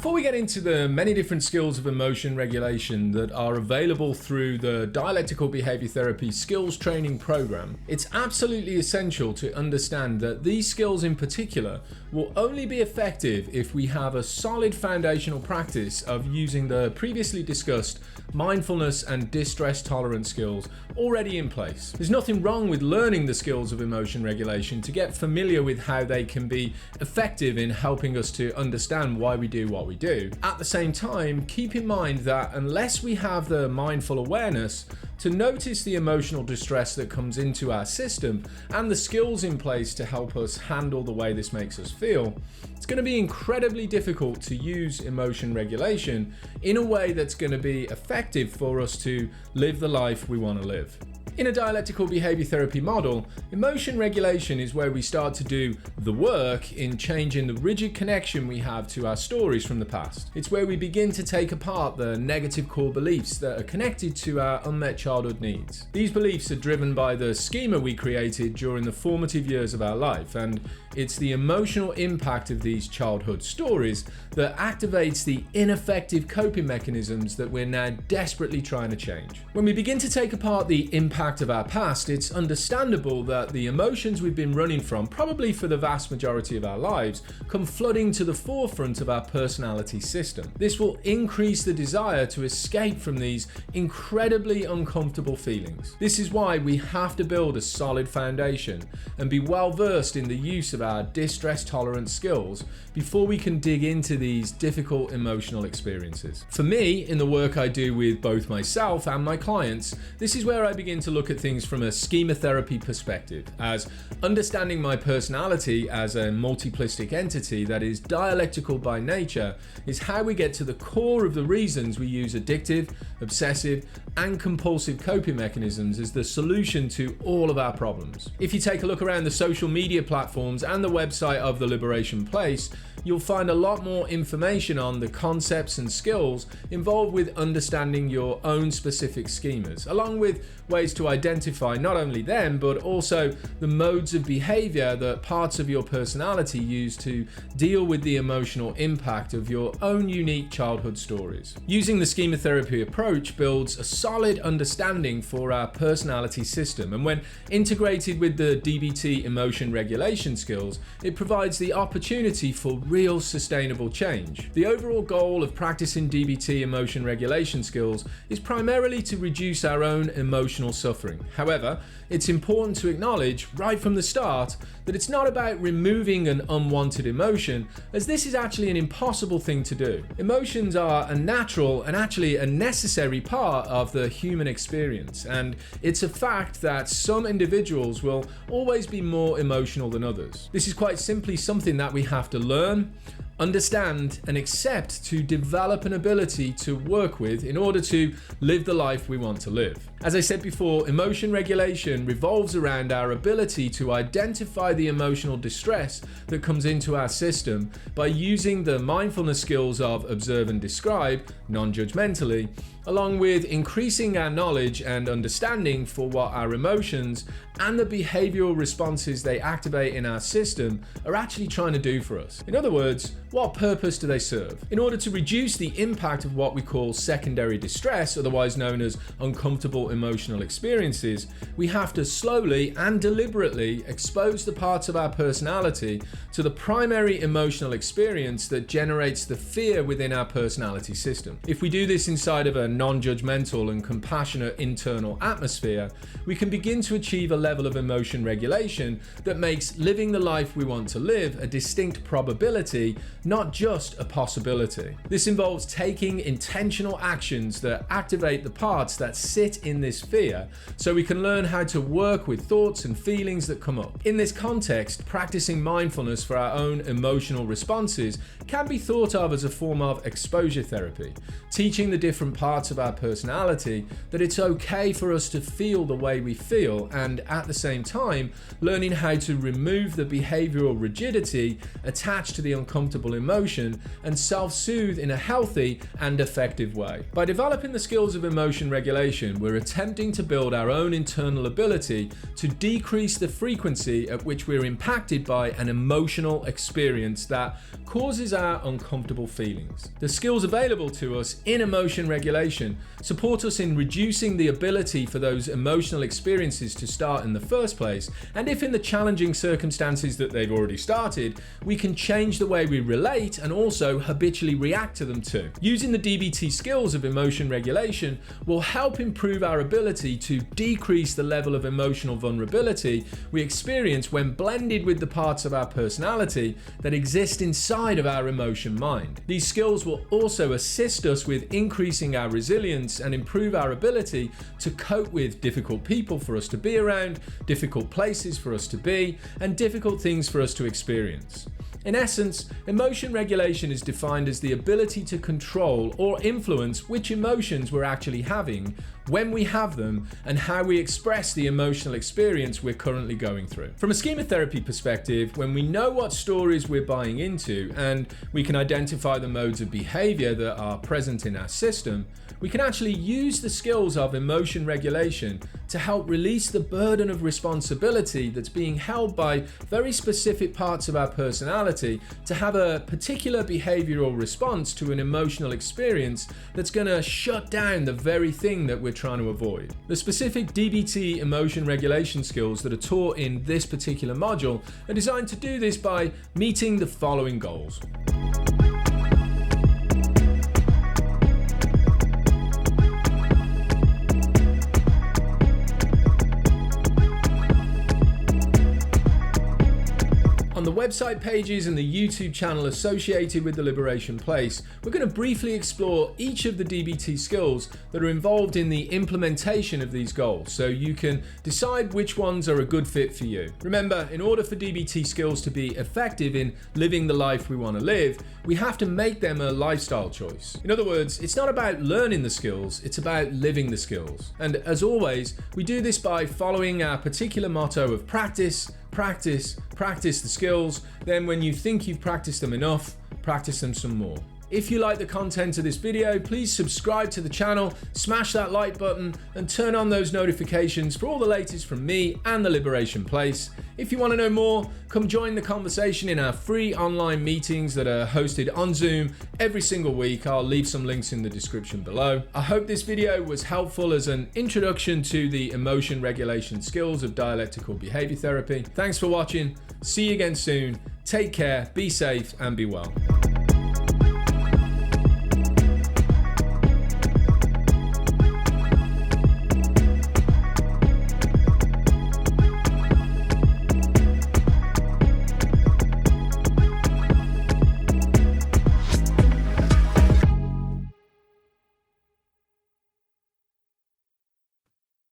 Before we get into the many different skills of emotion regulation that are available through the Dialectical Behaviour Therapy Skills Training Program, it's absolutely essential to understand that these skills in particular will only be effective if we have a solid foundational practice of using the previously discussed mindfulness and distress tolerance skills already in place. There's nothing wrong with learning the skills of emotion regulation to get familiar with how they can be effective in helping us to understand why we do what we do. At the same time, keep in mind that unless we have the mindful awareness to notice the emotional distress that comes into our system and the skills in place to help us handle the way this makes us feel, it's going to be incredibly difficult to use emotion regulation in a way that's going to be effective for us to live the life we want to live. In a dialectical behavior therapy model, emotion regulation is where we start to do the work in changing the rigid connection we have to our stories from the past. It's where we begin to take apart the negative core beliefs that are connected to our unmet childhood needs. These beliefs are driven by the schema we created during the formative years of our life, and it's the emotional impact of these childhood stories that activates the ineffective coping mechanisms that we're now desperately trying to change. When we begin to take apart the impact of our past, it's understandable that the emotions we've been running from, probably for the vast majority of our lives, come flooding to the forefront of our personality system. This will increase the desire to escape from these incredibly uncomfortable feelings. This is why we have to build a solid foundation and be well versed in the use of our distress tolerance skills before we can dig into these difficult emotional experiences. For me, in the work I do with both myself and my clients, this is where I begin to look at things from a schema therapy perspective, as understanding my personality as a multiplistic entity that is dialectical by nature is how we get to the core of the reasons we use addictive, obsessive, and compulsive coping mechanisms as the solution to all of our problems. If you take a look around the social media platforms and the website of The Liberation Place, you'll find a lot more information on the concepts and skills involved with understanding your own specific schemas, along with ways to identify not only them, but also the modes of behavior that parts of your personality use to deal with the emotional impact of your own unique childhood stories. Using the schema therapy approach builds a solid understanding for our personality system, and when integrated with the DBT emotion regulation skills, it provides the opportunity for real sustainable change. The overall goal of practicing DBT emotion regulation skills is primarily to reduce our own emotional suffering. However, it's important to acknowledge right from the start that it's not about removing an unwanted emotion, as this is actually an impossible thing to do. Emotions are a natural and actually a necessary part of the human experience, and it's a fact that some individuals will always be more emotional than others. This is quite simply something that we have to learn, understand, and accept to develop an ability to work with in order to live the life we want to live. As I said before, emotion regulation revolves around our ability to identify the emotional distress that comes into our system by using the mindfulness skills of observe and describe non-judgmentally, along with increasing our knowledge and understanding for what our emotions and the behavioral responses they activate in our system are actually trying to do for us. In other words, what purpose do they serve? In order to reduce the impact of what we call secondary distress, otherwise known as uncomfortable emotional experiences, we have to slowly and deliberately expose the parts of our personality to the primary emotional experience that generates the fear within our personality system. If we do this inside of a non-judgmental and compassionate internal atmosphere, we can begin to achieve a level of emotion regulation that makes living the life we want to live a distinct probability, not just a possibility. This involves taking intentional actions that activate the parts that sit in this fear, so we can learn how to work with thoughts and feelings that come up. In this context, practicing mindfulness for our own emotional responses can be thought of as a form of exposure therapy, teaching the different parts parts of our personality that it's okay for us to feel the way we feel, and at the same time, learning how to remove the behavioral rigidity attached to the uncomfortable emotion and self-soothe in a healthy and effective way. By developing the skills of emotion regulation, we're attempting to build our own internal ability to decrease the frequency at which we're impacted by an emotional experience that causes our uncomfortable feelings. The skills available to us in emotion regulation support us in reducing the ability for those emotional experiences to start in the first place, and if in the challenging circumstances that they've already started, we can change the way we relate and also habitually react to them too. Using the DBT skills of emotion regulation will help improve our ability to decrease the level of emotional vulnerability we experience when blended with the parts of our personality that exist inside of our emotion mind. These skills will also assist us with increasing our resilience and improve our ability to cope with difficult people for us to be around, difficult places for us to be, and difficult things for us to experience. In essence, emotion regulation is defined as the ability to control or influence which emotions we're actually having, when we have them, and how we express the emotional experience we're currently going through. From a schema therapy perspective, when we know what stories we're buying into and we can identify the modes of behavior that are present in our system, we can actually use the skills of emotion regulation to help release the burden of responsibility that's being held by very specific parts of our personality to have a particular behavioral response to an emotional experience that's going to shut down the very thing that we're trying to avoid. The specific DBT emotion regulation skills that are taught in this particular module are designed to do this by meeting the following goals. On the website pages and the YouTube channel associated with the Liberation Place, we're going to briefly explore each of the DBT skills that are involved in the implementation of these goals, so you can decide which ones are a good fit for you. Remember, in order for DBT skills to be effective in living the life we want to live, we have to make them a lifestyle choice. In other words, it's not about learning the skills, it's about living the skills. And as always, we do this by following our particular motto of practice the skills, then when you think you've practiced them enough, practice them some more. If you like the content of this video, please subscribe to the channel, smash that like button, and turn on those notifications for all the latest from me and the Liberation Place. If you want to know more, come join the conversation in our free online meetings that are hosted on Zoom every single week. I'll leave some links in the description below. I hope this video was helpful as an introduction to the emotion regulation skills of dialectical behavior therapy. Thanks for watching. See you again soon. Take care, be safe, and be well.